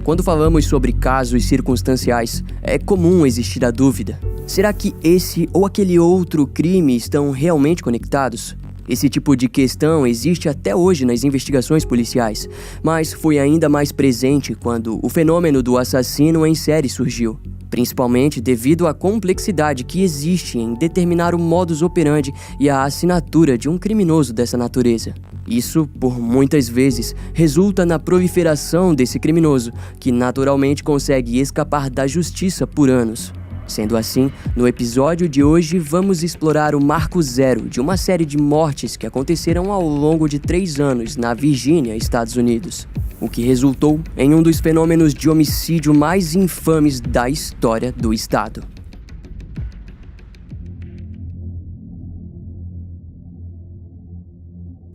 Quando falamos sobre casos circunstanciais, é comum existir a dúvida: será que esse ou aquele outro crime estão realmente conectados? Esse tipo de questão existe até hoje nas investigações policiais, mas foi ainda mais presente quando o fenômeno do assassino em série surgiu, principalmente devido à complexidade que existe em determinar o modus operandi e a assinatura de um criminoso dessa natureza. Isso, por muitas vezes, resulta na proliferação desse criminoso, que naturalmente consegue escapar da justiça por anos. Sendo assim, no episódio de hoje vamos explorar o marco zero de uma série de mortes que aconteceram ao longo de 3 anos na Virgínia, Estados Unidos, o que resultou em um dos fenômenos de homicídio mais infames da história do estado.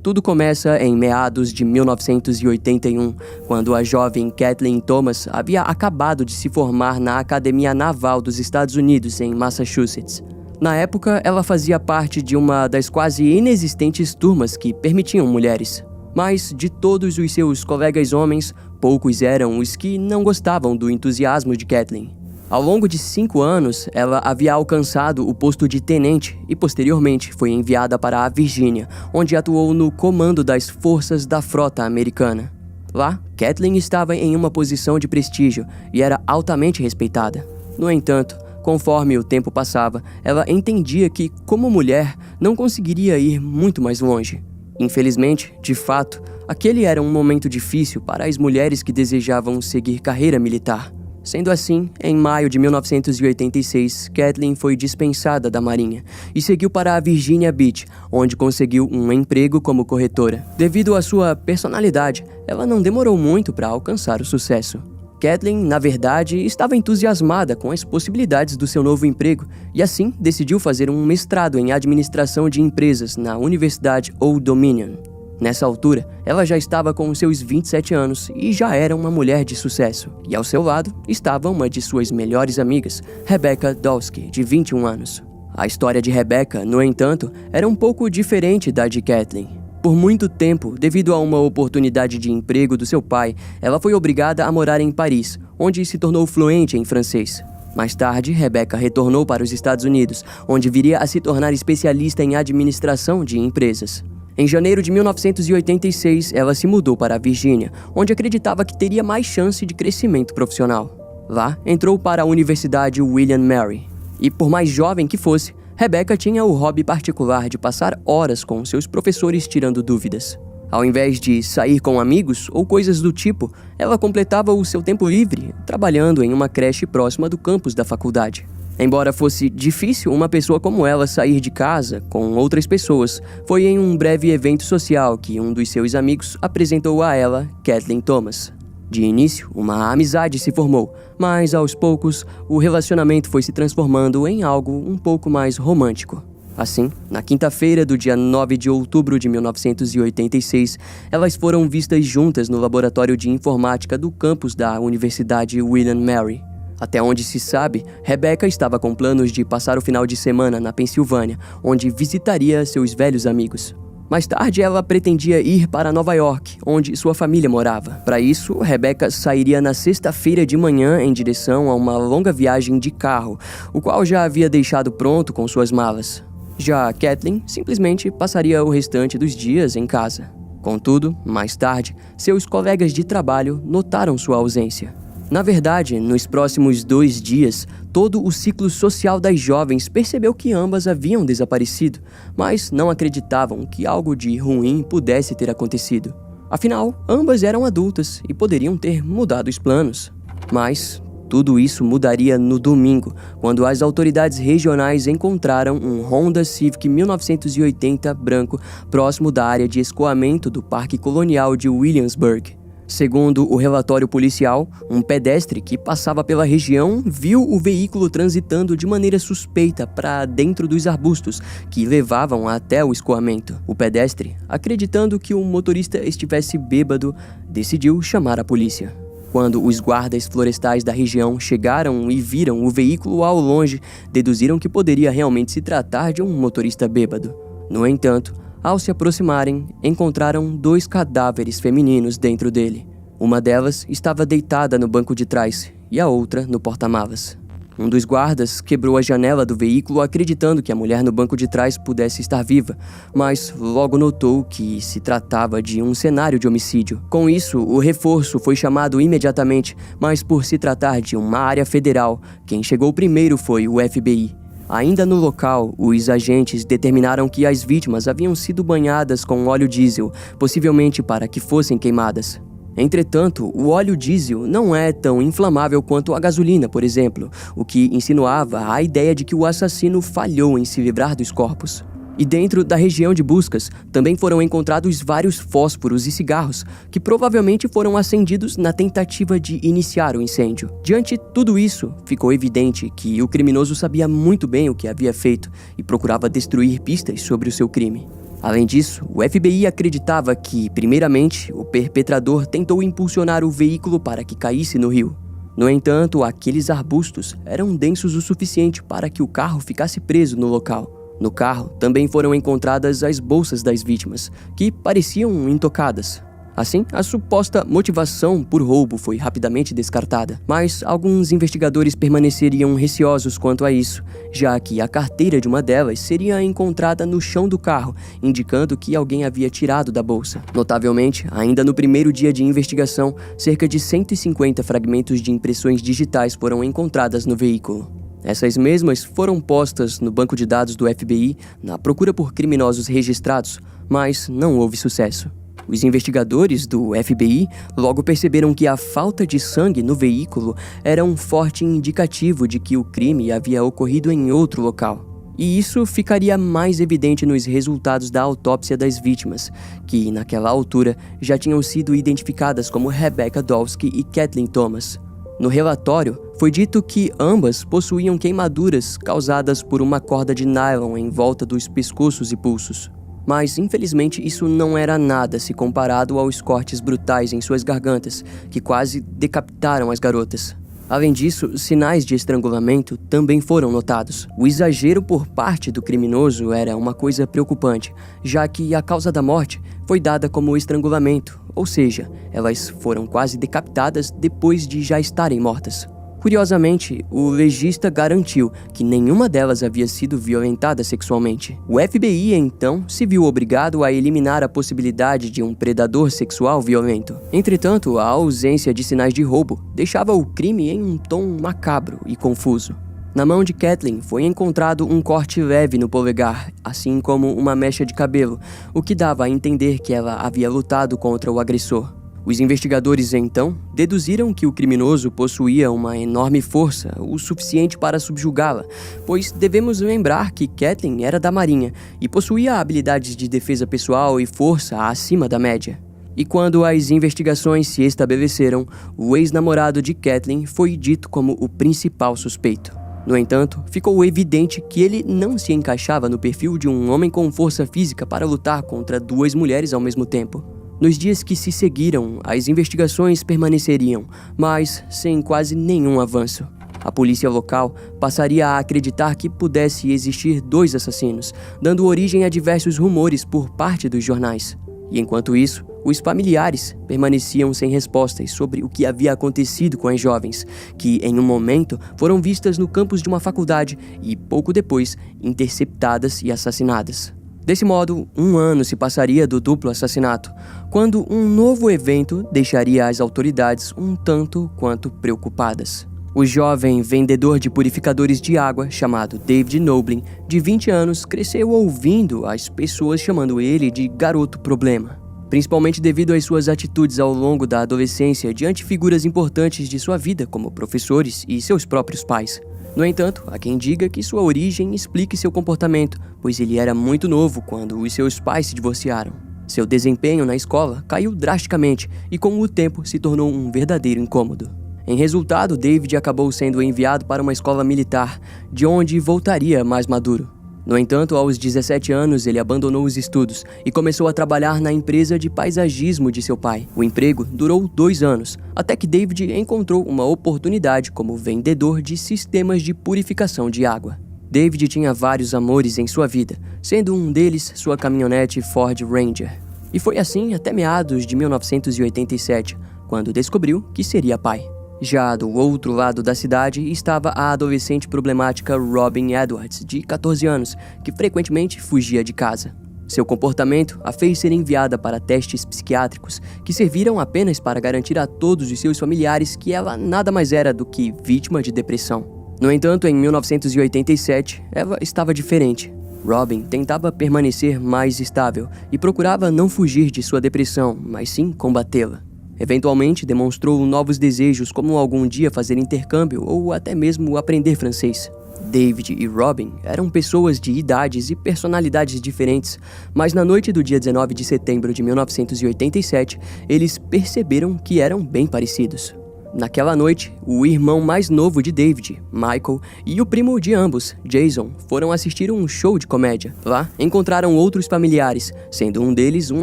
Tudo começa em meados de 1981, quando a jovem Kathleen Thomas havia acabado de se formar na Academia Naval dos Estados Unidos, em Massachusetts. Na época, ela fazia parte de uma das quase inexistentes turmas que permitiam mulheres. Mas, de todos os seus colegas homens, poucos eram os que não gostavam do entusiasmo de Kathleen. Ao longo de 5 anos, ela havia alcançado o posto de tenente e posteriormente foi enviada para a Virgínia, onde atuou no comando das forças da frota americana. Lá, Kathleen estava em uma posição de prestígio e era altamente respeitada. No entanto, conforme o tempo passava, ela entendia que, como mulher, não conseguiria ir muito mais longe. Infelizmente, de fato, aquele era um momento difícil para as mulheres que desejavam seguir carreira militar. Sendo assim, em maio de 1986, Kathleen foi dispensada da Marinha e seguiu para a Virginia Beach, onde conseguiu um emprego como corretora. Devido à sua personalidade, ela não demorou muito para alcançar o sucesso. Kathleen, na verdade, estava entusiasmada com as possibilidades do seu novo emprego e assim decidiu fazer um mestrado em administração de empresas na Universidade Old Dominion. Nessa altura, ela já estava com seus 27 anos e já era uma mulher de sucesso. E ao seu lado estava uma de suas melhores amigas, Rebecca Dawsky, de 21 anos. A história de Rebecca, no entanto, era um pouco diferente da de Kathleen. Por muito tempo, devido a uma oportunidade de emprego do seu pai, ela foi obrigada a morar em Paris, onde se tornou fluente em francês. Mais tarde, Rebecca retornou para os Estados Unidos, onde viria a se tornar especialista em administração de empresas. Em janeiro de 1986, ela se mudou para a Virgínia, onde acreditava que teria mais chance de crescimento profissional. Lá, entrou para a Universidade William Mary. E por mais jovem que fosse, Rebecca tinha o hobby particular de passar horas com seus professores tirando dúvidas. Ao invés de sair com amigos ou coisas do tipo, ela completava o seu tempo livre trabalhando em uma creche próxima do campus da faculdade. Embora fosse difícil uma pessoa como ela sair de casa com outras pessoas, foi em um breve evento social que um dos seus amigos apresentou a ela Kathleen Thomas. De início, uma amizade se formou, mas aos poucos, o relacionamento foi se transformando em algo um pouco mais romântico. Assim, na quinta-feira do dia 9 de outubro de 1986, elas foram vistas juntas no laboratório de informática do campus da Universidade William Mary. Até onde se sabe, Rebecca estava com planos de passar o final de semana na Pensilvânia, onde visitaria seus velhos amigos. Mais tarde, ela pretendia ir para Nova York, onde sua família morava. Para isso, Rebecca sairia na sexta-feira de manhã em direção a uma longa viagem de carro, o qual já havia deixado pronto com suas malas. Já Kathleen simplesmente passaria o restante dos dias em casa. Contudo, mais tarde, seus colegas de trabalho notaram sua ausência. Na verdade, nos próximos 2 dias, todo o ciclo social das jovens percebeu que ambas haviam desaparecido, mas não acreditavam que algo de ruim pudesse ter acontecido. Afinal, ambas eram adultas e poderiam ter mudado os planos. Mas tudo isso mudaria no domingo, quando as autoridades regionais encontraram um Honda Civic 1980 branco próximo da área de escoamento do Parque Colonial de Williamsburg. Segundo o relatório policial, um pedestre que passava pela região viu o veículo transitando de maneira suspeita para dentro dos arbustos que levavam até o escoamento. O pedestre, acreditando que o motorista estivesse bêbado, decidiu chamar a polícia. Quando os guardas florestais da região chegaram e viram o veículo ao longe, deduziram que poderia realmente se tratar de um motorista bêbado. No entanto, ao se aproximarem, encontraram 2 cadáveres femininos dentro dele. Uma delas estava deitada no banco de trás e a outra no porta-malas. Um dos guardas quebrou a janela do veículo acreditando que a mulher no banco de trás pudesse estar viva, mas logo notou que se tratava de um cenário de homicídio. Com isso, o reforço foi chamado imediatamente, mas por se tratar de uma área federal, quem chegou primeiro foi o FBI. Ainda no local, os agentes determinaram que as vítimas haviam sido banhadas com óleo diesel, possivelmente para que fossem queimadas. Entretanto, o óleo diesel não é tão inflamável quanto a gasolina, por exemplo, o que insinuava a ideia de que o assassino falhou em se livrar dos corpos. E dentro da região de buscas, também foram encontrados vários fósforos e cigarros, que provavelmente foram acendidos na tentativa de iniciar o incêndio. Diante de tudo isso, ficou evidente que o criminoso sabia muito bem o que havia feito e procurava destruir pistas sobre o seu crime. Além disso, o FBI acreditava que, primeiramente, o perpetrador tentou impulsionar o veículo para que caísse no rio. No entanto, aqueles arbustos eram densos o suficiente para que o carro ficasse preso no local. No carro também foram encontradas as bolsas das vítimas, que pareciam intocadas. Assim, a suposta motivação por roubo foi rapidamente descartada, mas alguns investigadores permaneceriam receosos quanto a isso, já que a carteira de uma delas seria encontrada no chão do carro, indicando que alguém havia tirado da bolsa. Notavelmente, ainda no primeiro dia de investigação, cerca de 150 fragmentos de impressões digitais foram encontradas no veículo. Essas mesmas foram postas no banco de dados do FBI na procura por criminosos registrados, mas não houve sucesso. Os investigadores do FBI logo perceberam que a falta de sangue no veículo era um forte indicativo de que o crime havia ocorrido em outro local. E isso ficaria mais evidente nos resultados da autópsia das vítimas, que naquela altura já tinham sido identificadas como Rebecca Dowski e Kathleen Thomas. No relatório, foi dito que ambas possuíam queimaduras causadas por uma corda de nylon em volta dos pescoços e pulsos. Mas, infelizmente, isso não era nada se comparado aos cortes brutais em suas gargantas, que quase decapitaram as garotas. Além disso, sinais de estrangulamento também foram notados. O exagero por parte do criminoso era uma coisa preocupante, já que a causa da morte foi dada como estrangulamento, ou seja, elas foram quase decapitadas depois de já estarem mortas. Curiosamente, o legista garantiu que nenhuma delas havia sido violentada sexualmente. O FBI, então, se viu obrigado a eliminar a possibilidade de um predador sexual violento. Entretanto, a ausência de sinais de roubo deixava o crime em um tom macabro e confuso. Na mão de Kathleen foi encontrado um corte leve no polegar, assim como uma mecha de cabelo, o que dava a entender que ela havia lutado contra o agressor. Os investigadores, então, deduziram que o criminoso possuía uma enorme força, o suficiente para subjugá-la, pois devemos lembrar que Kathleen era da Marinha e possuía habilidades de defesa pessoal e força acima da média. E quando as investigações se estabeleceram, o ex-namorado de Kathleen foi dito como o principal suspeito. No entanto, ficou evidente que ele não se encaixava no perfil de um homem com força física para lutar contra duas mulheres ao mesmo tempo. Nos dias que se seguiram, as investigações permaneceriam, mas sem quase nenhum avanço. A polícia local passaria a acreditar que pudesse existir dois assassinos, dando origem a diversos rumores por parte dos jornais. E enquanto isso, os familiares permaneciam sem respostas sobre o que havia acontecido com as jovens, que em um momento foram vistas no campus de uma faculdade e pouco depois interceptadas e assassinadas. Desse modo, 1 ano se passaria do duplo assassinato, quando um novo evento deixaria as autoridades um tanto quanto preocupadas. O jovem vendedor de purificadores de água, chamado David Noblin, de 20 anos, cresceu ouvindo as pessoas chamando ele de garoto problema, principalmente devido às suas atitudes ao longo da adolescência diante figuras importantes de sua vida, como professores e seus próprios pais. No entanto, há quem diga que sua origem explique seu comportamento, pois ele era muito novo quando os seus pais se divorciaram. Seu desempenho na escola caiu drasticamente e com o tempo se tornou um verdadeiro incômodo. Em resultado, David acabou sendo enviado para uma escola militar, de onde voltaria mais maduro. No entanto, aos 17 anos, ele abandonou os estudos e começou a trabalhar na empresa de paisagismo de seu pai. O emprego durou 2 anos, até que David encontrou uma oportunidade como vendedor de sistemas de purificação de água. David tinha vários amores em sua vida, sendo um deles sua caminhonete Ford Ranger. E foi assim até meados de 1987, quando descobriu que seria pai. Já do outro lado da cidade estava a adolescente problemática Robin Edwards, de 14 anos, que frequentemente fugia de casa. Seu comportamento a fez ser enviada para testes psiquiátricos, que serviram apenas para garantir a todos os seus familiares que ela nada mais era do que vítima de depressão. No entanto, em 1987, ela estava diferente. Robin tentava permanecer mais estável e procurava não fugir de sua depressão, mas sim combatê-la. Eventualmente, demonstrou novos desejos, como algum dia fazer intercâmbio ou até mesmo aprender francês. David e Robin eram pessoas de idades e personalidades diferentes, mas na noite do dia 19 de setembro de 1987, eles perceberam que eram bem parecidos. Naquela noite, o irmão mais novo de David, Michael, e o primo de ambos, Jason, foram assistir um show de comédia. Lá, encontraram outros familiares, sendo um deles um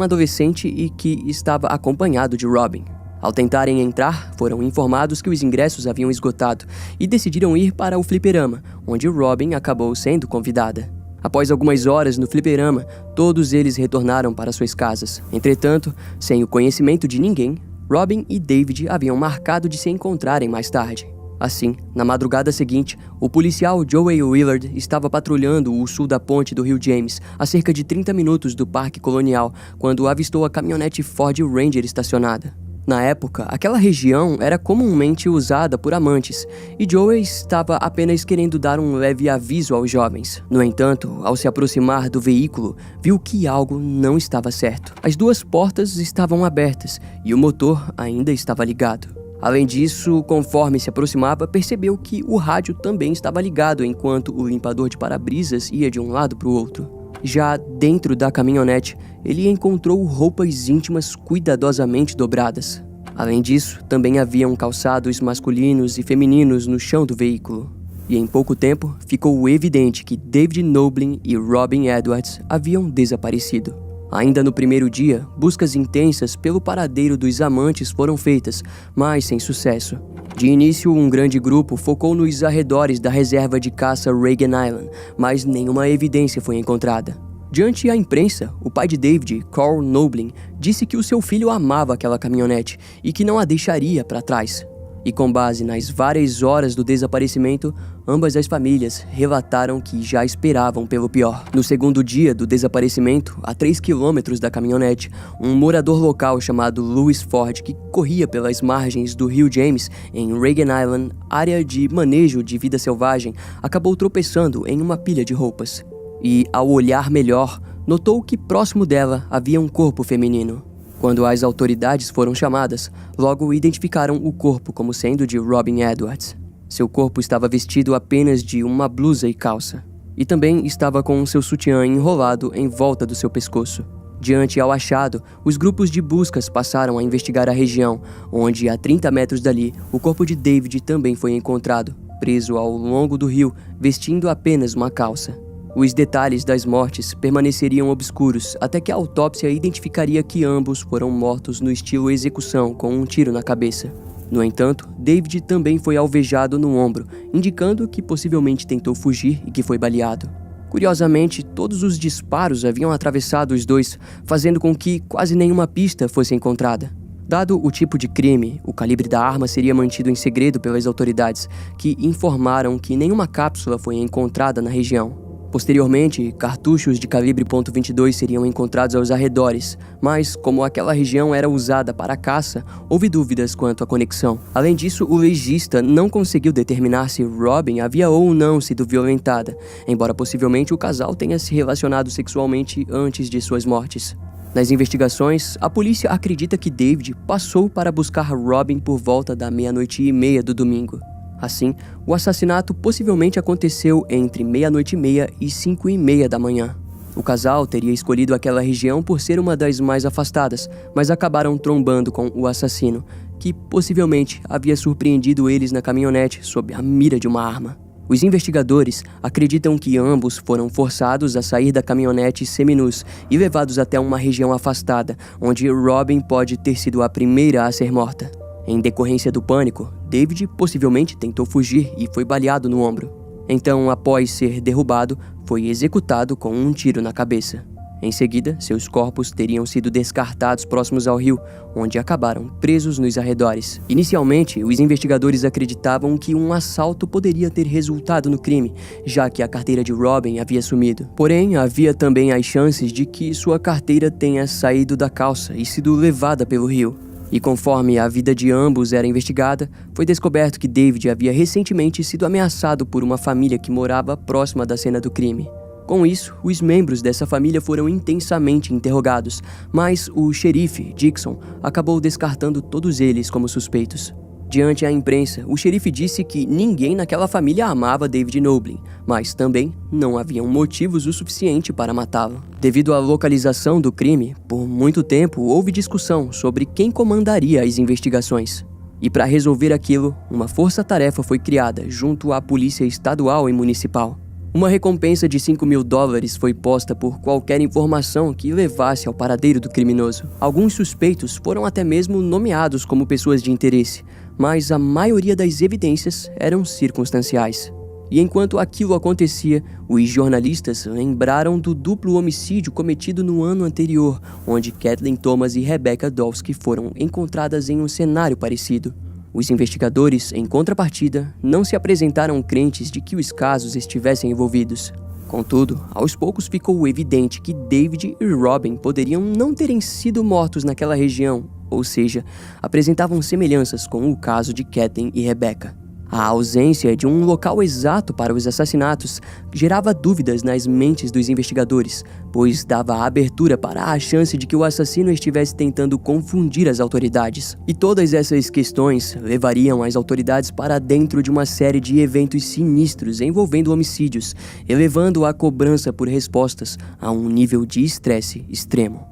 adolescente e que estava acompanhado de Robin. Ao tentarem entrar, foram informados que os ingressos haviam esgotado e decidiram ir para o fliperama, onde Robin acabou sendo convidada. Após algumas horas no fliperama, todos eles retornaram para suas casas. Entretanto, sem o conhecimento de ninguém, Robin e David haviam marcado de se encontrarem mais tarde. Assim, na madrugada seguinte, o policial Joey Willard estava patrulhando o sul da ponte do rio James, a cerca de 30 minutos do Parque Colonial, quando avistou a caminhonete Ford Ranger estacionada. Na época, aquela região era comumente usada por amantes, e Joey estava apenas querendo dar um leve aviso aos jovens. No entanto, ao se aproximar do veículo, viu que algo não estava certo. As duas portas estavam abertas e o motor ainda estava ligado. Além disso, conforme se aproximava, percebeu que o rádio também estava ligado enquanto o limpador de para-brisas ia de um lado para o outro. Já dentro da caminhonete, ele encontrou roupas íntimas cuidadosamente dobradas. Além disso, também haviam calçados masculinos e femininos no chão do veículo. E em pouco tempo, ficou evidente que David Noblin e Robin Edwards haviam desaparecido. Ainda no primeiro dia, buscas intensas pelo paradeiro dos amantes foram feitas, mas sem sucesso. De início, um grande grupo focou nos arredores da reserva de caça Reagan Island, mas nenhuma evidência foi encontrada. Diante a imprensa, o pai de David, Carl Noblin, disse que o seu filho amava aquela caminhonete e que não a deixaria para trás. E com base nas várias horas do desaparecimento, ambas as famílias relataram que já esperavam pelo pior. No segundo dia do desaparecimento, a 3 quilômetros da caminhonete, um morador local chamado Louis Ford, que corria pelas margens do rio James, em Reagan Island, área de manejo de vida selvagem, acabou tropeçando em uma pilha de roupas. E, ao olhar melhor, notou que próximo dela havia um corpo feminino. Quando as autoridades foram chamadas, logo identificaram o corpo como sendo de Robin Edwards. Seu corpo estava vestido apenas de uma blusa e calça, e também estava com seu sutiã enrolado em volta do seu pescoço. Diante ao achado, os grupos de buscas passaram a investigar a região, onde, a 30 metros dali, o corpo de David também foi encontrado, preso ao longo do rio, vestindo apenas uma calça. Os detalhes das mortes permaneceriam obscuros até que a autópsia identificaria que ambos foram mortos no estilo execução com um tiro na cabeça. No entanto, David também foi alvejado no ombro, indicando que possivelmente tentou fugir e que foi baleado. Curiosamente, todos os disparos haviam atravessado os dois, fazendo com que quase nenhuma pista fosse encontrada. Dado o tipo de crime, o calibre da arma seria mantido em segredo pelas autoridades, que informaram que nenhuma cápsula foi encontrada na região. Posteriormente, cartuchos de calibre .22 seriam encontrados aos arredores, mas como aquela região era usada para a caça, houve dúvidas quanto à conexão. Além disso, o legista não conseguiu determinar se Robin havia ou não sido violentada, embora possivelmente o casal tenha se relacionado sexualmente antes de suas mortes. Nas investigações, a polícia acredita que David passou para buscar Robin por volta da 00:30 do domingo. Assim, o assassinato possivelmente aconteceu entre 00:30 e 5:30 da manhã. O casal teria escolhido aquela região por ser uma das mais afastadas, mas acabaram trombando com o assassino, que possivelmente havia surpreendido eles na caminhonete sob a mira de uma arma. Os investigadores acreditam que ambos foram forçados a sair da caminhonete seminus e levados até uma região afastada, onde Robin pode ter sido a primeira a ser morta. Em decorrência do pânico, David possivelmente tentou fugir e foi baleado no ombro. Então, após ser derrubado, foi executado com um tiro na cabeça. Em seguida, seus corpos teriam sido descartados próximos ao rio, onde acabaram presos nos arredores. Inicialmente, os investigadores acreditavam que um assalto poderia ter resultado no crime, já que a carteira de Robin havia sumido. Porém, havia também as chances de que sua carteira tenha saído da calça e sido levada pelo rio. E conforme a vida de ambos era investigada, foi descoberto que David havia recentemente sido ameaçado por uma família que morava próxima da cena do crime. Com isso, os membros dessa família foram intensamente interrogados, mas o xerife, Dixon, acabou descartando todos eles como suspeitos. Diante a imprensa, o xerife disse que ninguém naquela família amava David Noblin, mas também não haviam motivos o suficiente para matá-lo. Devido à localização do crime, por muito tempo houve discussão sobre quem comandaria as investigações. E para resolver aquilo, uma força-tarefa foi criada junto à polícia estadual e municipal. Uma recompensa de $5.000 foi posta por qualquer informação que levasse ao paradeiro do criminoso. Alguns suspeitos foram até mesmo nomeados como pessoas de interesse, mas a maioria das evidências eram circunstanciais. E enquanto aquilo acontecia, os jornalistas lembraram do duplo homicídio cometido no ano anterior, onde Kathleen Thomas e Rebecca Dulski foram encontradas em um cenário parecido. Os investigadores, em contrapartida, não se apresentaram crentes de que os casos estivessem envolvidos. Contudo, aos poucos ficou evidente que David e Robin poderiam não terem sido mortos naquela região, ou seja, apresentavam semelhanças com o caso de Kathleen e Rebecca. A ausência de um local exato para os assassinatos gerava dúvidas nas mentes dos investigadores, pois dava abertura para a chance de que o assassino estivesse tentando confundir as autoridades. E todas essas questões levariam as autoridades para dentro de uma série de eventos sinistros envolvendo homicídios, elevando a cobrança por respostas a um nível de estresse extremo.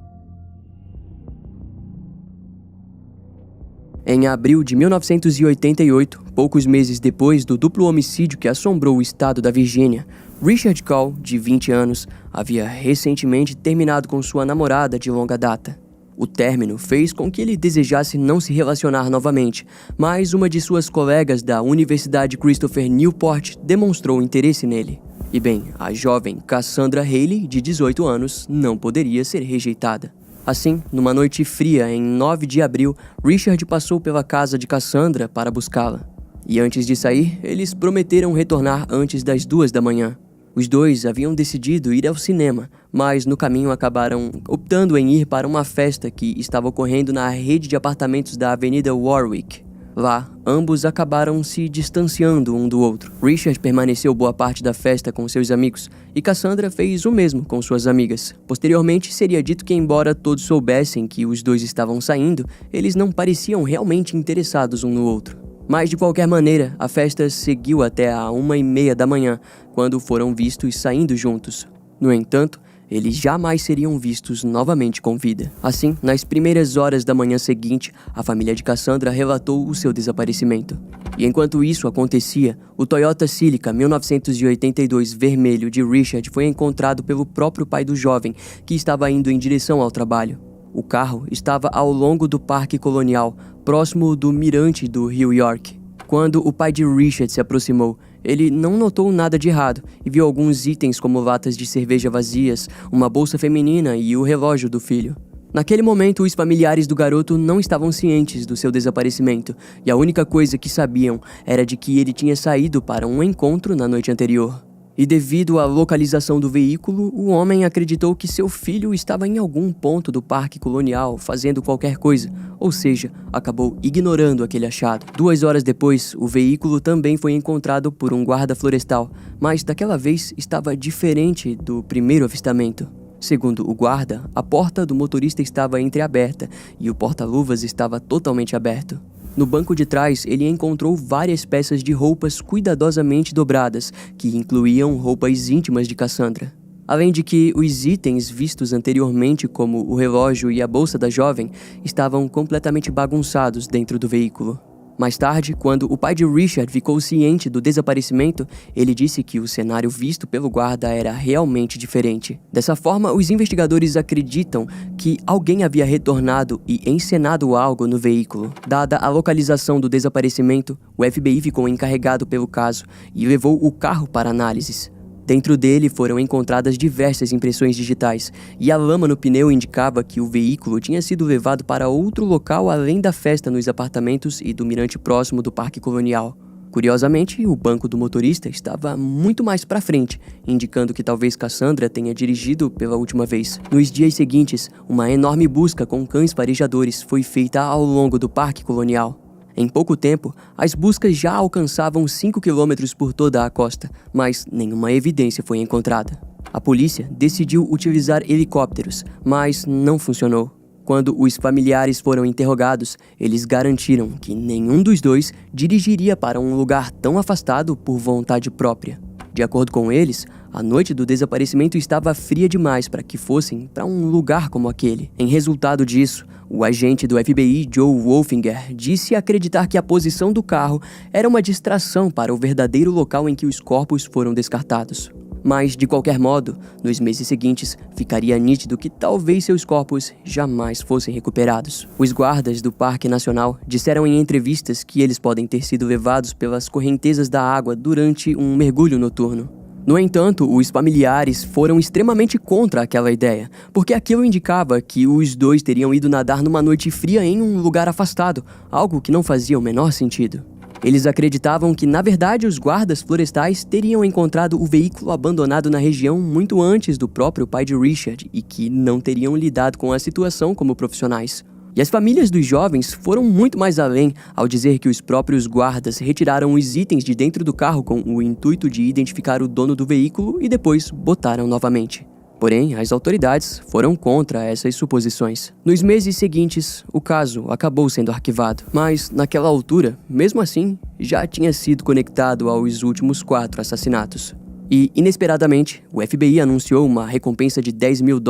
Em abril de 1988, poucos meses depois do duplo homicídio que assombrou o estado da Virgínia, Richard Call, de 20 anos, havia recentemente terminado com sua namorada de longa data. O término fez com que ele desejasse não se relacionar novamente, mas uma de suas colegas da Universidade Christopher Newport demonstrou interesse nele. E bem, a jovem Cassandra Haley, de 18 anos, não poderia ser rejeitada. Assim, numa noite fria em 9 de abril, Richard passou pela casa de Cassandra para buscá-la. E antes de sair, eles prometeram retornar antes das 2 da manhã. Os dois haviam decidido ir ao cinema, mas no caminho acabaram optando em ir para uma festa que estava ocorrendo na rede de apartamentos da Avenida Warwick. Lá, ambos acabaram se distanciando um do outro. Richard permaneceu boa parte da festa com seus amigos e Cassandra fez o mesmo com suas amigas. Posteriormente, seria dito que, embora todos soubessem que os dois estavam saindo, eles não pareciam realmente interessados um no outro. Mas, de qualquer maneira, a festa seguiu até a 1h30 da manhã, quando foram vistos saindo juntos. No entanto, eles jamais seriam vistos novamente com vida. Assim, nas primeiras horas da manhã seguinte, a família de Cassandra relatou o seu desaparecimento. E enquanto isso acontecia, o Toyota Celica 1982 vermelho de Richard foi encontrado pelo próprio pai do jovem, que estava indo em direção ao trabalho. O carro estava ao longo do Parque Colonial, próximo do mirante do Rio York. Quando o pai de Richard se aproximou, ele não notou nada de errado e viu alguns itens como latas de cerveja vazias, uma bolsa feminina e o relógio do filho. Naquele momento, os familiares do garoto não estavam cientes do seu desaparecimento e a única coisa que sabiam era de que ele tinha saído para um encontro na noite anterior. E devido à localização do veículo, o homem acreditou que seu filho estava em algum ponto do Parque Colonial fazendo qualquer coisa, ou seja, acabou ignorando aquele achado. 2 horas depois, o veículo também foi encontrado por um guarda florestal, mas daquela vez estava diferente do primeiro avistamento. Segundo o guarda, a porta do motorista estava entreaberta e o porta-luvas estava totalmente aberto. No banco de trás, ele encontrou várias peças de roupas cuidadosamente dobradas, que incluíam roupas íntimas de Cassandra. Além de que os itens vistos anteriormente, como o relógio e a bolsa da jovem, estavam completamente bagunçados dentro do veículo. Mais tarde, quando o pai de Richard ficou ciente do desaparecimento, ele disse que o cenário visto pelo guarda era realmente diferente. Dessa forma, os investigadores acreditam que alguém havia retornado e encenado algo no veículo. Dada a localização do desaparecimento, o FBI ficou encarregado pelo caso e levou o carro para análises. Dentro dele foram encontradas diversas impressões digitais, e a lama no pneu indicava que o veículo tinha sido levado para outro local além da festa nos apartamentos e do mirante próximo do Parque Colonial. Curiosamente, o banco do motorista estava muito mais para frente, indicando que talvez Cassandra tenha dirigido pela última vez. Nos dias seguintes, uma enorme busca com cães farejadores foi feita ao longo do Parque Colonial. Em pouco tempo, as buscas já alcançavam 5 quilômetros por toda a costa, mas nenhuma evidência foi encontrada. A polícia decidiu utilizar helicópteros, mas não funcionou. Quando os familiares foram interrogados, eles garantiram que nenhum dos dois dirigiria para um lugar tão afastado por vontade própria. De acordo com eles, a noite do desaparecimento estava fria demais para que fossem para um lugar como aquele. Em resultado disso, o agente do FBI, Joe Wolfinger, disse acreditar que a posição do carro era uma distração para o verdadeiro local em que os corpos foram descartados. Mas, de qualquer modo, nos meses seguintes, ficaria nítido que talvez seus corpos jamais fossem recuperados. Os guardas do Parque Nacional disseram em entrevistas que eles podem ter sido levados pelas correntezas da água durante um mergulho noturno. No entanto, os familiares foram extremamente contra aquela ideia, porque aquilo indicava que os dois teriam ido nadar numa noite fria em um lugar afastado, algo que não fazia o menor sentido. Eles acreditavam que, na verdade, os guardas florestais teriam encontrado o veículo abandonado na região muito antes do próprio pai de Richard e que não teriam lidado com a situação como profissionais. E as famílias dos jovens foram muito mais além ao dizer que os próprios guardas retiraram os itens de dentro do carro com o intuito de identificar o dono do veículo e depois botaram novamente. Porém, as autoridades foram contra essas suposições. Nos meses seguintes, o caso acabou sendo arquivado, mas naquela altura, mesmo assim, já tinha sido conectado aos últimos 4 assassinatos. E, inesperadamente, o FBI anunciou uma recompensa de $10 mil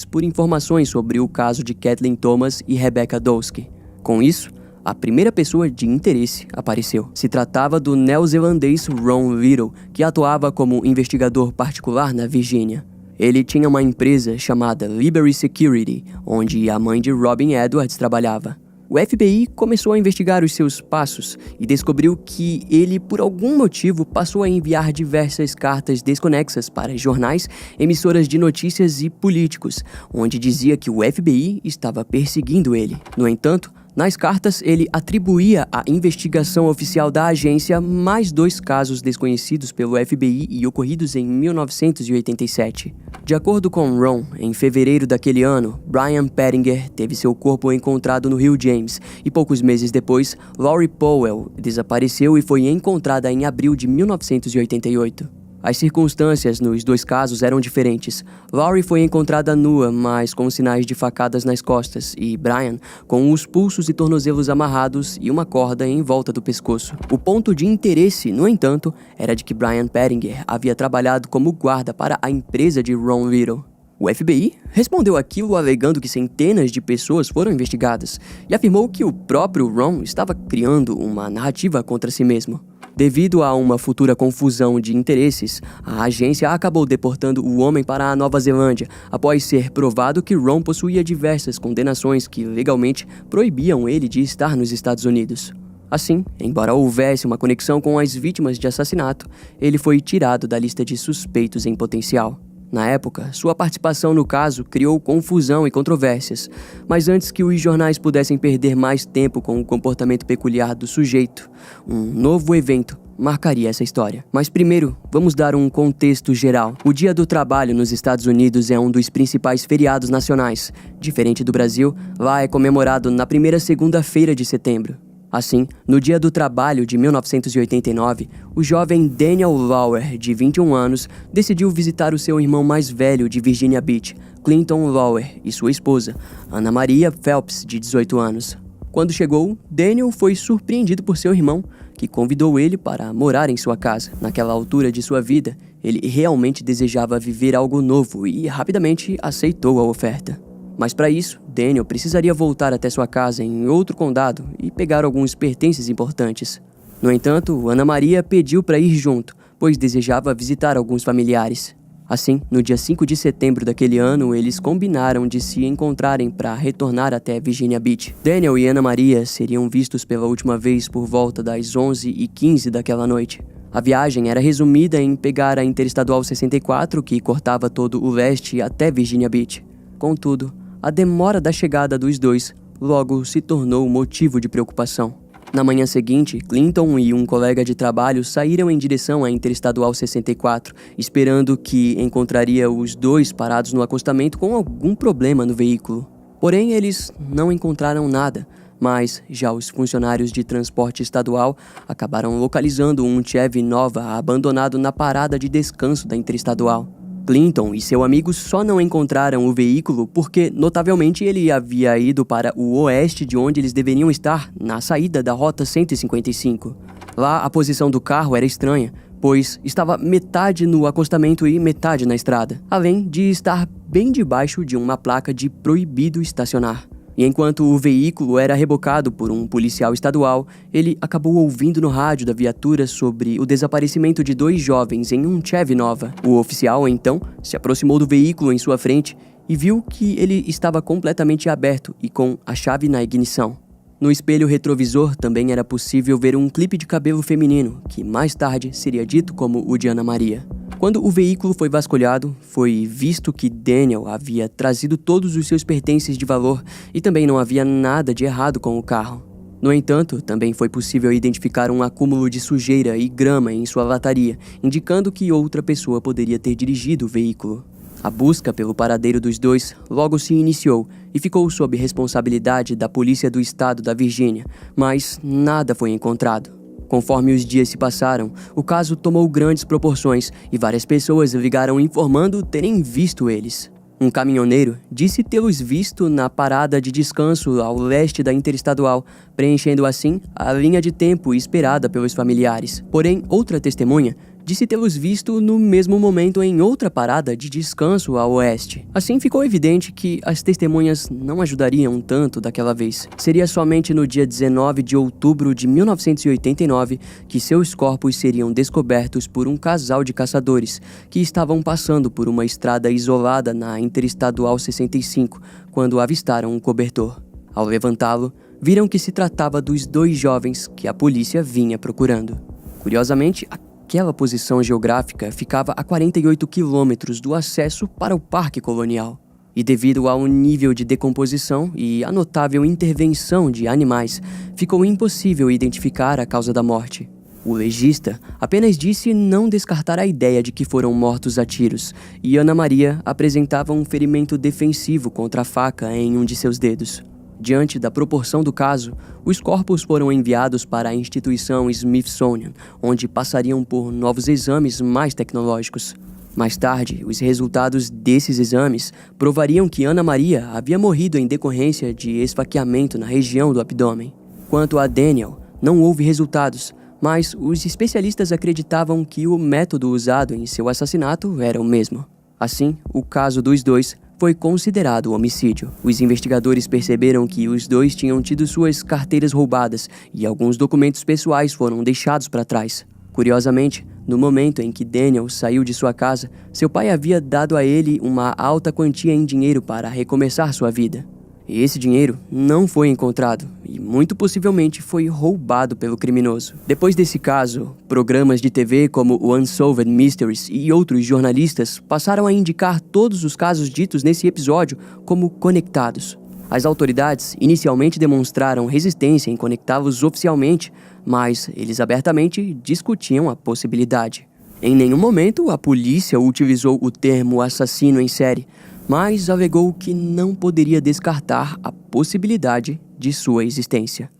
por informações sobre o caso de Kathleen Thomas e Rebecca Dowski. Com isso, a primeira pessoa de interesse apareceu. Se tratava do neozelandês Ron Little, que atuava como investigador particular na Virgínia. Ele tinha uma empresa chamada Liberty Security, onde a mãe de Robin Edwards trabalhava. O FBI começou a investigar os seus passos e descobriu que ele, por algum motivo, passou a enviar diversas cartas desconexas para jornais, emissoras de notícias e políticos, onde dizia que o FBI estava perseguindo ele. No entanto, nas cartas, ele atribuía à investigação oficial da agência mais 2 casos desconhecidos pelo FBI e ocorridos em 1987. De acordo com Ron, em fevereiro daquele ano, Brian Pettinger teve seu corpo encontrado no Rio James e poucos meses depois, Lori Powell desapareceu e foi encontrada em abril de 1988. As circunstâncias nos 2 casos eram diferentes. Lori foi encontrada nua, mas com sinais de facadas nas costas, e Brian com os pulsos e tornozelos amarrados e uma corda em volta do pescoço. O ponto de interesse, no entanto, era de que Brian Pettinger havia trabalhado como guarda para a empresa de Ron Little. O FBI respondeu aquilo alegando que centenas de pessoas foram investigadas e afirmou que o próprio Ron estava criando uma narrativa contra si mesmo. Devido a uma futura confusão de interesses, a agência acabou deportando o homem para a Nova Zelândia, após ser provado que Ron possuía diversas condenações que legalmente proibiam ele de estar nos Estados Unidos. Assim, embora houvesse uma conexão com as vítimas de assassinato, ele foi tirado da lista de suspeitos em potencial. Na época, sua participação no caso criou confusão e controvérsias, mas antes que os jornais pudessem perder mais tempo com o comportamento peculiar do sujeito, um novo evento marcaria essa história. Mas primeiro, vamos dar um contexto geral. O Dia do Trabalho nos Estados Unidos é um dos principais feriados nacionais. Diferente do Brasil, lá é comemorado na primeira segunda-feira de setembro. Assim, no Dia do Trabalho de 1989, o jovem Daniel Lauer, de 21 anos, decidiu visitar o seu irmão mais velho de Virginia Beach, Clinton Lauer, e sua esposa, Ana Maria Phelps, de 18 anos. Quando chegou, Daniel foi surpreendido por seu irmão, que convidou ele para morar em sua casa. Naquela altura de sua vida, ele realmente desejava viver algo novo e rapidamente aceitou a oferta. Mas para isso, Daniel precisaria voltar até sua casa em outro condado e pegar alguns pertences importantes. No entanto, Ana Maria pediu para ir junto, pois desejava visitar alguns familiares. Assim, no dia 5 de setembro daquele ano, eles combinaram de se encontrarem para retornar até Virginia Beach. Daniel e Ana Maria seriam vistos pela última vez por volta das 11h15 daquela noite. A viagem era resumida em pegar a Interestadual 64, que cortava todo o leste até Virginia Beach. Contudo, a demora da chegada dos dois logo se tornou motivo de preocupação. Na manhã seguinte, Clinton e um colega de trabalho saíram em direção à Interestadual 64, esperando que encontraria os dois parados no acostamento com algum problema no veículo. Porém, eles não encontraram nada, mas já os funcionários de transporte estadual acabaram localizando um Chevy Nova abandonado na parada de descanso da Interestadual. Clinton e seu amigo só não encontraram o veículo porque, notavelmente, ele havia ido para o oeste de onde eles deveriam estar, na saída da Rota 155. Lá, a posição do carro era estranha, pois estava metade no acostamento e metade na estrada, além de estar bem debaixo de uma placa de proibido estacionar. E enquanto o veículo era rebocado por um policial estadual, ele acabou ouvindo no rádio da viatura sobre o desaparecimento de 2 jovens em um Chevy Nova. O oficial, então, se aproximou do veículo em sua frente e viu que ele estava completamente aberto e com a chave na ignição. No espelho retrovisor também era possível ver um clipe de cabelo feminino, que mais tarde seria dito como o de Ana Maria. Quando o veículo foi vasculhado, foi visto que Daniel havia trazido todos os seus pertences de valor e também não havia nada de errado com o carro. No entanto, também foi possível identificar um acúmulo de sujeira e grama em sua lataria, indicando que outra pessoa poderia ter dirigido o veículo. A busca pelo paradeiro dos dois logo se iniciou e ficou sob responsabilidade da Polícia do Estado da Virgínia, mas nada foi encontrado. Conforme os dias se passaram, o caso tomou grandes proporções e várias pessoas ligaram informando terem visto eles. Um caminhoneiro disse tê-los visto na parada de descanso ao leste da Interestadual, preenchendo assim a linha de tempo esperada pelos familiares. Porém, outra testemunha disse tê-los visto no mesmo momento em outra parada de descanso ao oeste. Assim ficou evidente que as testemunhas não ajudariam tanto daquela vez. Seria somente no dia 19 de outubro de 1989 que seus corpos seriam descobertos por um casal de caçadores que estavam passando por uma estrada isolada na Interestadual 65 quando avistaram um cobertor. Ao levantá-lo, viram que se tratava dos 2 jovens que a polícia vinha procurando. Curiosamente, aquela posição geográfica ficava a 48 quilômetros do acesso para o Parque Colonial. E devido ao nível de decomposição e à notável intervenção de animais, ficou impossível identificar a causa da morte. O legista apenas disse não descartar a ideia de que foram mortos a tiros, e Ana Maria apresentava um ferimento defensivo contra a faca em um de seus dedos. Diante da proporção do caso, os corpos foram enviados para a instituição Smithsonian, onde passariam por novos exames mais tecnológicos. Mais tarde, os resultados desses exames provariam que Ana Maria havia morrido em decorrência de esfaqueamento na região do abdômen. Quanto a Daniel, não houve resultados, mas os especialistas acreditavam que o método usado em seu assassinato era o mesmo. Assim, o caso dos dois foi considerado homicídio. Os investigadores perceberam que os dois tinham tido suas carteiras roubadas e alguns documentos pessoais foram deixados para trás. Curiosamente, no momento em que Daniel saiu de sua casa, seu pai havia dado a ele uma alta quantia em dinheiro para recomeçar sua vida. E esse dinheiro não foi encontrado e muito possivelmente foi roubado pelo criminoso. Depois desse caso, programas de TV como o Unsolved Mysteries e outros jornalistas passaram a indicar todos os casos ditos nesse episódio como conectados. As autoridades inicialmente demonstraram resistência em conectá-los oficialmente, mas eles abertamente discutiam a possibilidade. Em nenhum momento a polícia utilizou o termo assassino em série, mas alegou que não poderia descartar a possibilidade de sua existência.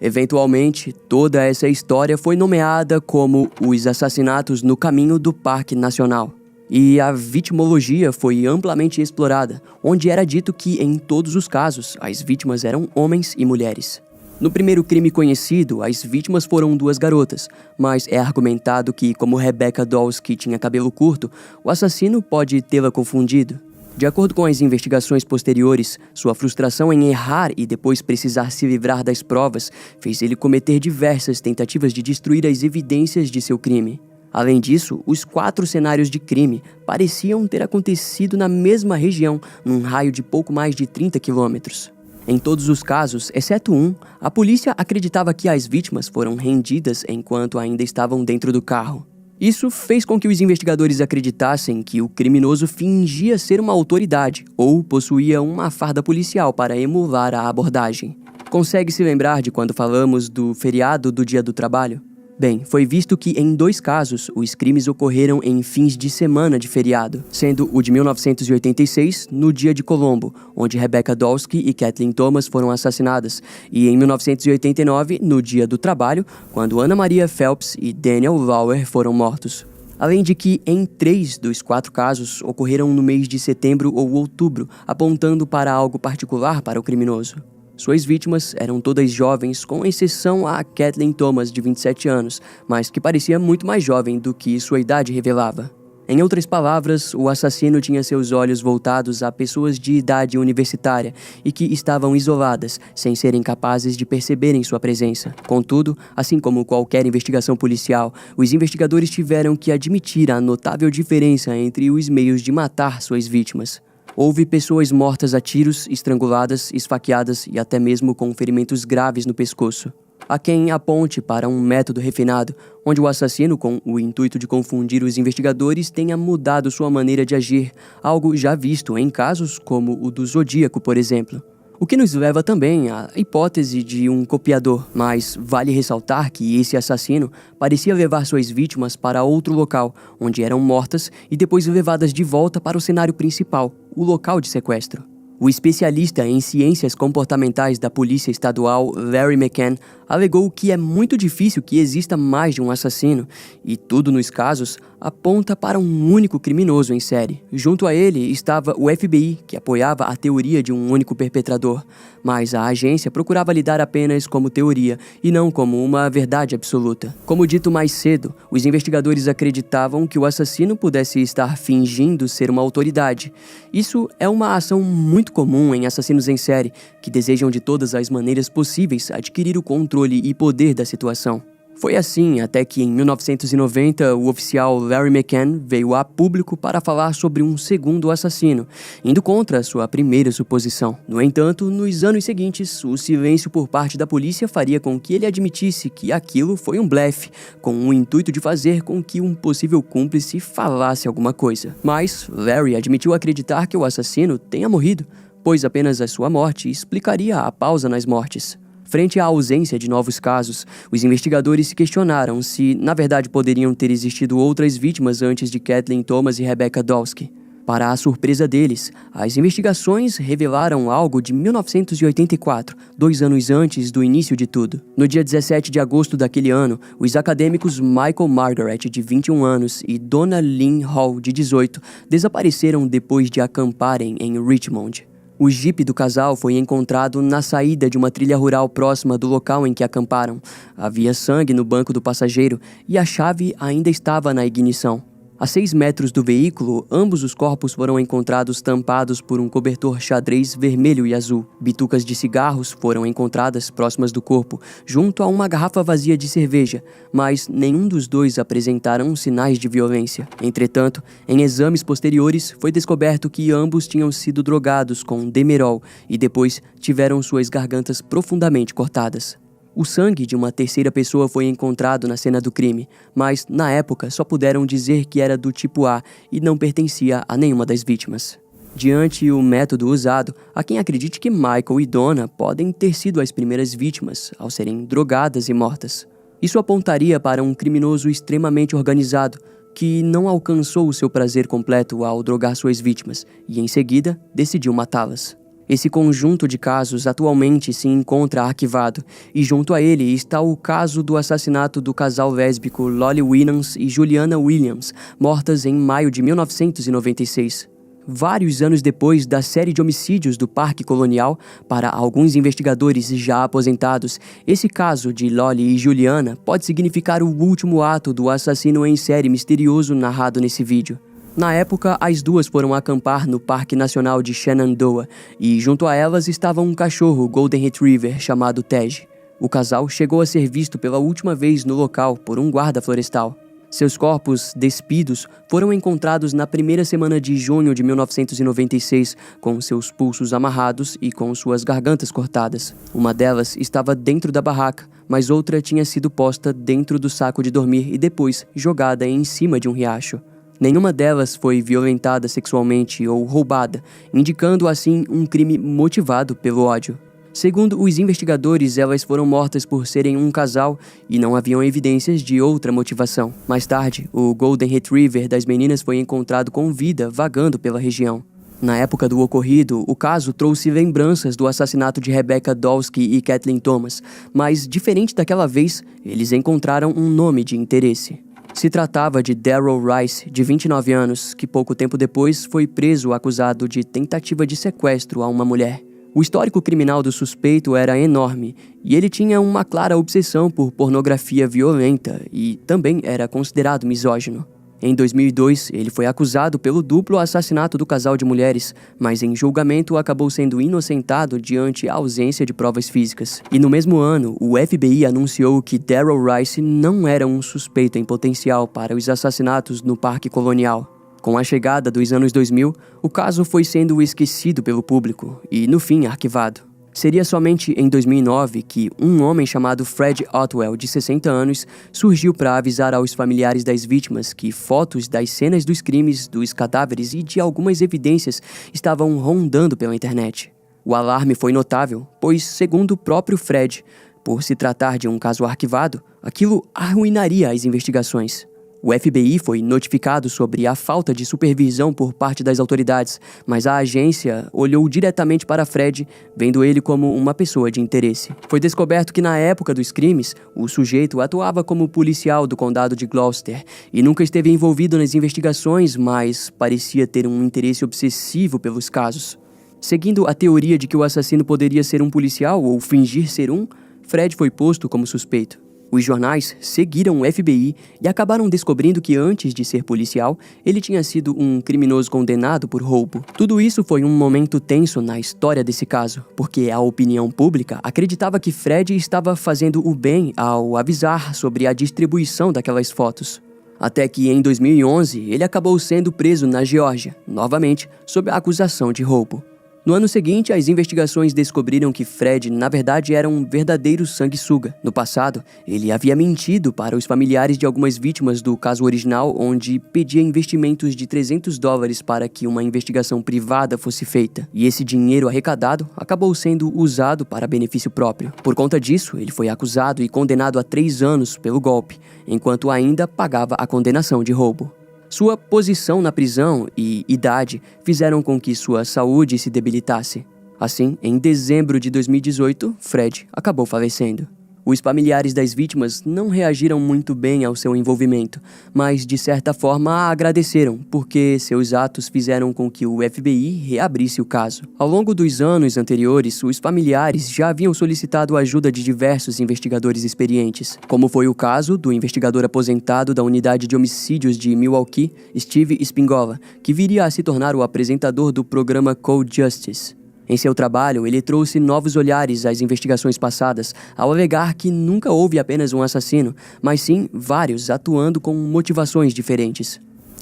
Eventualmente, toda essa história foi nomeada como os assassinatos no caminho do Parque Nacional. E a vitimologia foi amplamente explorada, onde era dito que, em todos os casos, as vítimas eram homens e mulheres. No primeiro crime conhecido, as vítimas foram 2 garotas, mas é argumentado que, como Rebecca Dawes tinha cabelo curto, o assassino pode tê-la confundido. De acordo com as investigações posteriores, sua frustração em errar e depois precisar se livrar das provas fez ele cometer diversas tentativas de destruir as evidências de seu crime. Além disso, os 4 cenários de crime pareciam ter acontecido na mesma região, num raio de pouco mais de 30 quilômetros. Em todos os casos, exceto um, a polícia acreditava que as vítimas foram rendidas enquanto ainda estavam dentro do carro. Isso fez com que os investigadores acreditassem que o criminoso fingia ser uma autoridade ou possuía uma farda policial para emular a abordagem. Consegue se lembrar de quando falamos do feriado do Dia do Trabalho? Bem, foi visto que em 2 casos os crimes ocorreram em fins de semana de feriado, sendo o de 1986 no Dia de Colombo, onde Rebecca Dawsky e Kathleen Thomas foram assassinadas, e em 1989 no Dia do Trabalho, quando Anna Maria Phelps e Daniel Lauer foram mortos. Além de que, em 3 dos 4 casos, ocorreram no mês de setembro ou outubro, apontando para algo particular para o criminoso. Suas vítimas eram todas jovens, com exceção a Kathleen Thomas, de 27 anos, mas que parecia muito mais jovem do que sua idade revelava. Em outras palavras, o assassino tinha seus olhos voltados a pessoas de idade universitária e que estavam isoladas, sem serem capazes de perceberem sua presença. Contudo, assim como qualquer investigação policial, os investigadores tiveram que admitir a notável diferença entre os meios de matar suas vítimas. Houve pessoas mortas a tiros, estranguladas, esfaqueadas e até mesmo com ferimentos graves no pescoço. Há quem aponte para um método refinado, onde o assassino, com o intuito de confundir os investigadores, tenha mudado sua maneira de agir, algo já visto em casos como o do Zodíaco, por exemplo. O que nos leva também à hipótese de um copiador, mas vale ressaltar que esse assassino parecia levar suas vítimas para outro local, onde eram mortas e depois levadas de volta para o cenário principal, o local de sequestro. O especialista em ciências comportamentais da Polícia Estadual, Larry McCann, alegou que é muito difícil que exista mais de um assassino, e tudo nos casos aponta para um único criminoso em série. Junto a ele estava o FBI, que apoiava a teoria de um único perpetrador, mas a agência procurava lidar apenas como teoria e não como uma verdade absoluta. Como dito mais cedo, os investigadores acreditavam que o assassino pudesse estar fingindo ser uma autoridade. Isso é uma ação muito comum em assassinos em série, que desejam de todas as maneiras possíveis adquirir o controle e poder da situação. Foi assim até que em 1990 o oficial Larry McCann veio a público para falar sobre um segundo assassino, indo contra sua primeira suposição. No entanto, nos anos seguintes, o silêncio por parte da polícia faria com que ele admitisse que aquilo foi um blefe, com o intuito de fazer com que um possível cúmplice falasse alguma coisa. Mas Larry admitiu acreditar que o assassino tenha morrido, pois apenas a sua morte explicaria a pausa nas mortes. Frente à ausência de novos casos, os investigadores se questionaram se, na verdade, poderiam ter existido outras vítimas antes de Kathleen Thomas e Rebecca Dawsky. Para a surpresa deles, as investigações revelaram algo de 1984, 2 anos antes do início de tudo. No dia 17 de agosto daquele ano, os acadêmicos Michael Margaret, de 21 anos, e Donna Lynn Hall, de 18, desapareceram depois de acamparem em Richmond. O jipe do casal foi encontrado na saída de uma trilha rural próxima do local em que acamparam. Havia sangue no banco do passageiro e a chave ainda estava na ignição. A 6 metros do veículo, ambos os corpos foram encontrados tampados por um cobertor xadrez vermelho e azul. Bitucas de cigarros foram encontradas próximas do corpo, junto a uma garrafa vazia de cerveja, mas nenhum dos dois apresentaram sinais de violência. Entretanto, em exames posteriores, foi descoberto que ambos tinham sido drogados com Demerol e depois tiveram suas gargantas profundamente cortadas. O sangue de uma terceira pessoa foi encontrado na cena do crime, mas, na época, só puderam dizer que era do tipo A e não pertencia a nenhuma das vítimas. Diante o método usado, há quem acredite que Michael e Donna podem ter sido as primeiras vítimas ao serem drogadas e mortas. Isso apontaria para um criminoso extremamente organizado, que não alcançou o seu prazer completo ao drogar suas vítimas e, em seguida, decidiu matá-las. Esse conjunto de casos atualmente se encontra arquivado, e junto a ele está o caso do assassinato do casal lésbico Lolly Winans e Juliana Williams, mortas em maio de 1996. Vários anos depois da série de homicídios do Parque Colonial, para alguns investigadores já aposentados, esse caso de Lolly e Juliana pode significar o último ato do assassino em série misterioso narrado nesse vídeo. Na época, as duas foram acampar no Parque Nacional de Shenandoah e junto a elas estava um cachorro Golden Retriever chamado Tej. O casal chegou a ser visto pela última vez no local por um guarda florestal. Seus corpos, despidos, foram encontrados na primeira semana de junho de 1996, com seus pulsos amarrados e com suas gargantas cortadas. Uma delas estava dentro da barraca, mas outra tinha sido posta dentro do saco de dormir e depois jogada em cima de um riacho. Nenhuma delas foi violentada sexualmente ou roubada, indicando assim um crime motivado pelo ódio. Segundo os investigadores, elas foram mortas por serem um casal e não haviam evidências de outra motivação. Mais tarde, o Golden Retriever das meninas foi encontrado com vida vagando pela região. Na época do ocorrido, o caso trouxe lembranças do assassinato de Rebecca Dawsky e Kathleen Thomas, mas, diferente daquela vez, eles encontraram um nome de interesse. Se tratava de Darrell Rice, de 29 anos, que pouco tempo depois foi preso acusado de tentativa de sequestro a uma mulher. O histórico criminal do suspeito era enorme e ele tinha uma clara obsessão por pornografia violenta e também era considerado misógino. Em 2002, ele foi acusado pelo duplo assassinato do casal de mulheres, mas em julgamento acabou sendo inocentado diante a ausência de provas físicas. E no mesmo ano, o FBI anunciou que Darrell Rice não era um suspeito em potencial para os assassinatos no Parque Colonial. Com a chegada dos anos 2000, o caso foi sendo esquecido pelo público e, no fim, arquivado. Seria somente em 2009 que um homem chamado Fred Otwell, de 60 anos, surgiu para avisar aos familiares das vítimas que fotos das cenas dos crimes, dos cadáveres e de algumas evidências estavam rondando pela internet. O alarme foi notável, pois, segundo o próprio Fred, por se tratar de um caso arquivado, aquilo arruinaria as investigações. O FBI foi notificado sobre a falta de supervisão por parte das autoridades, mas a agência olhou diretamente para Fred, vendo ele como uma pessoa de interesse. Foi descoberto que na época dos crimes, o sujeito atuava como policial do condado de Gloucester e nunca esteve envolvido nas investigações, mas parecia ter um interesse obsessivo pelos casos. Seguindo a teoria de que o assassino poderia ser um policial ou fingir ser um, Fred foi posto como suspeito. Os jornais seguiram o FBI e acabaram descobrindo que antes de ser policial, ele tinha sido um criminoso condenado por roubo. Tudo isso foi um momento tenso na história desse caso, porque a opinião pública acreditava que Fred estava fazendo o bem ao avisar sobre a distribuição daquelas fotos. Até que em 2011, ele acabou sendo preso na Geórgia, novamente, sob a acusação de roubo. No ano seguinte, as investigações descobriram que Fred, na verdade, era um verdadeiro sanguessuga. No passado, ele havia mentido para os familiares de algumas vítimas do caso original, onde pedia investimentos de $300 para que uma investigação privada fosse feita. E esse dinheiro arrecadado acabou sendo usado para benefício próprio. Por conta disso, ele foi acusado e condenado a 3 anos pelo golpe, enquanto ainda pagava a condenação de roubo. Sua posição na prisão e idade fizeram com que sua saúde se debilitasse. Assim, em dezembro de 2018, Fred acabou falecendo. Os familiares das vítimas não reagiram muito bem ao seu envolvimento, mas de certa forma agradeceram, porque seus atos fizeram com que o FBI reabrisse o caso. Ao longo dos anos anteriores, os familiares já haviam solicitado a ajuda de diversos investigadores experientes, como foi o caso do investigador aposentado da Unidade de Homicídios de Milwaukee, Steve Spingola, que viria a se tornar o apresentador do programa Cold Justice. Em seu trabalho, ele trouxe novos olhares às investigações passadas, ao alegar que nunca houve apenas um assassino, mas sim vários atuando com motivações diferentes.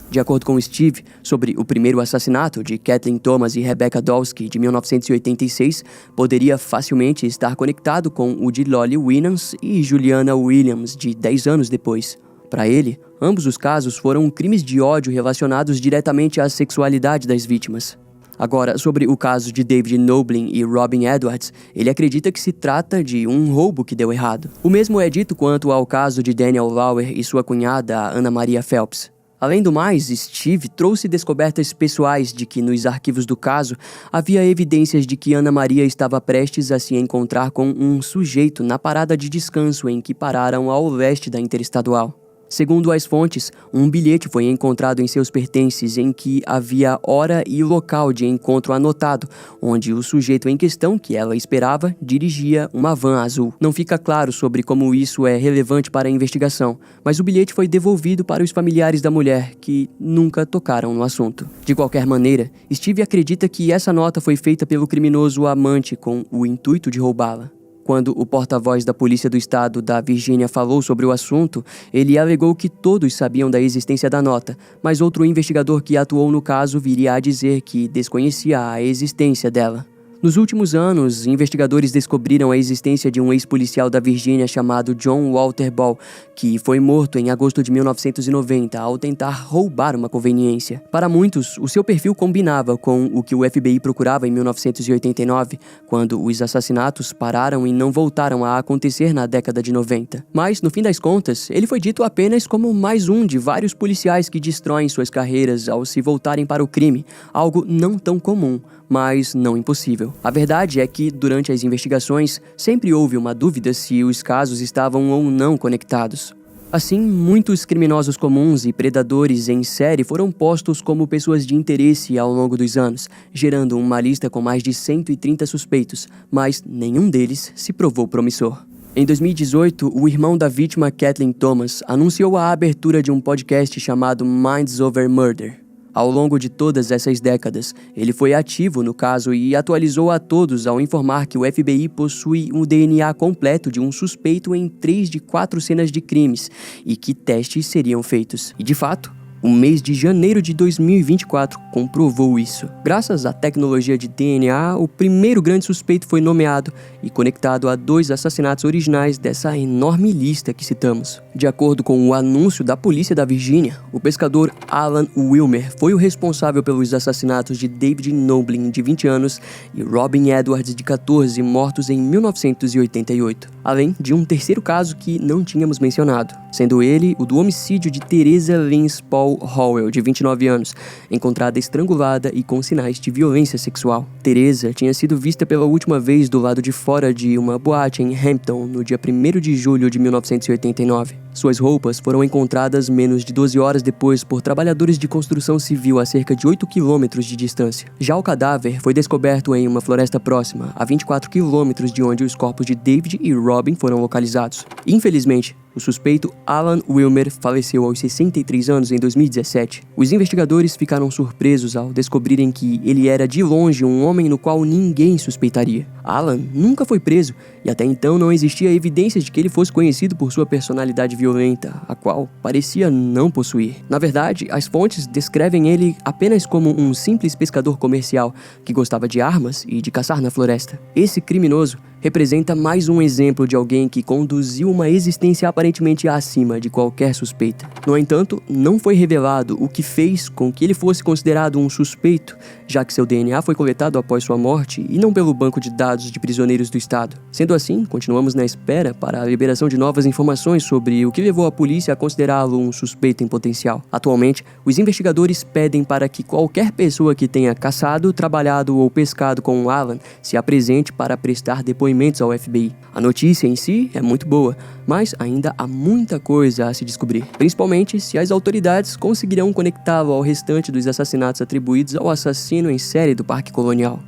De acordo com Steve, sobre o primeiro assassinato de Kathleen Thomas e Rebecca Dawsky de 1986, poderia facilmente estar conectado com o de Lolly Williams e Juliana Williams de 10 anos depois. Para ele, ambos os casos foram crimes de ódio relacionados diretamente à sexualidade das vítimas. Agora, sobre o caso de David Noblin e Robin Edwards, ele acredita que se trata de um roubo que deu errado. O mesmo é dito quanto ao caso de Daniel Lauer e sua cunhada, Anna Maria Phelps. Além do mais, Steve trouxe descobertas pessoais de que nos arquivos do caso havia evidências de que Anna Maria estava prestes a se encontrar com um sujeito na parada de descanso em que pararam ao leste da Interestadual. Segundo as fontes, um bilhete foi encontrado em seus pertences em que havia hora e local de encontro anotado, onde o sujeito em questão, que ela esperava, dirigia uma van azul. Não fica claro sobre como isso é relevante para a investigação, mas o bilhete foi devolvido para os familiares da mulher, que nunca tocaram no assunto. De qualquer maneira, Steve acredita que essa nota foi feita pelo criminoso amante com o intuito de roubá-la. Quando o porta-voz da Polícia do Estado da Virgínia falou sobre o assunto, ele alegou que todos sabiam da existência da nota, mas outro investigador que atuou no caso viria a dizer que desconhecia a existência dela. Nos últimos anos, investigadores descobriram a existência de um ex-policial da Virgínia chamado John Walter Ball, que foi morto em agosto de 1990 ao tentar roubar uma conveniência. Para muitos, o seu perfil combinava com o que o FBI procurava em 1989, quando os assassinatos pararam e não voltaram a acontecer na década de 90. Mas, no fim das contas, ele foi dito apenas como mais um de vários policiais que destroem suas carreiras ao se voltarem para o crime, algo não tão comum, mas não impossível. A verdade é que, durante as investigações, sempre houve uma dúvida se os casos estavam ou não conectados. Assim, muitos criminosos comuns e predadores em série foram postos como pessoas de interesse ao longo dos anos, gerando uma lista com mais de 130 suspeitos, mas nenhum deles se provou promissor. Em 2018, o irmão da vítima, Kathleen Thomas, anunciou a abertura de um podcast chamado Minds Over Murder. Ao longo de todas essas décadas, ele foi ativo no caso e atualizou a todos ao informar que o FBI possui um DNA completo de um suspeito em 3 de 4 cenas de crimes e que testes seriam feitos. E de fato, o mês de janeiro de 2024 comprovou isso. Graças à tecnologia de DNA, o primeiro grande suspeito foi nomeado e conectado a 2 assassinatos originais dessa enorme lista que citamos. De acordo com o anúncio da polícia da Virgínia, o pescador Alan Wilmer foi o responsável pelos assassinatos de David Noblin, de 20 anos, e Robin Edwards, de 14, mortos em 1988. Além de um terceiro caso que não tínhamos mencionado, sendo ele o do homicídio de Teresa Lynn Paul Howell, de 29 anos, encontrada estrangulada e com sinais de violência sexual. Teresa tinha sido vista pela última vez do lado de fora de uma boate em Hampton no dia 1º de julho de 1989. Suas roupas foram encontradas menos de 12 horas depois por trabalhadores de construção civil a cerca de 8 quilômetros de distância. Já o cadáver foi descoberto em uma floresta próxima, a 24 quilômetros de onde os corpos de David e Robin foram localizados. Infelizmente, o suspeito Alan Wilmer faleceu aos 63 anos em 2017. Os investigadores ficaram surpresos ao descobrirem que ele era de longe um homem no qual ninguém suspeitaria. Alan nunca foi preso e até então não existia evidências de que ele fosse conhecido por sua personalidade violenta, a qual parecia não possuir. Na verdade, as fontes descrevem ele apenas como um simples pescador comercial que gostava de armas e de caçar na floresta. Esse criminoso representa mais um exemplo de alguém que conduziu uma existência aparentemente acima de qualquer suspeita. No entanto, não foi revelado o que fez com que ele fosse considerado um suspeito, já que seu DNA foi coletado após sua morte e não pelo banco de dados de prisioneiros do estado. Sendo assim, continuamos na espera para a liberação de novas informações sobre o que levou a polícia a considerá-lo um suspeito em potencial. Atualmente, os investigadores pedem para que qualquer pessoa que tenha caçado, trabalhado ou pescado com o Alan se apresente para prestar depoimentos ao FBI. A notícia em si é muito boa, mas ainda há muita coisa a se descobrir, principalmente se as autoridades conseguirão conectá-lo ao restante dos assassinatos atribuídos ao assassino em série do Parque Colonial.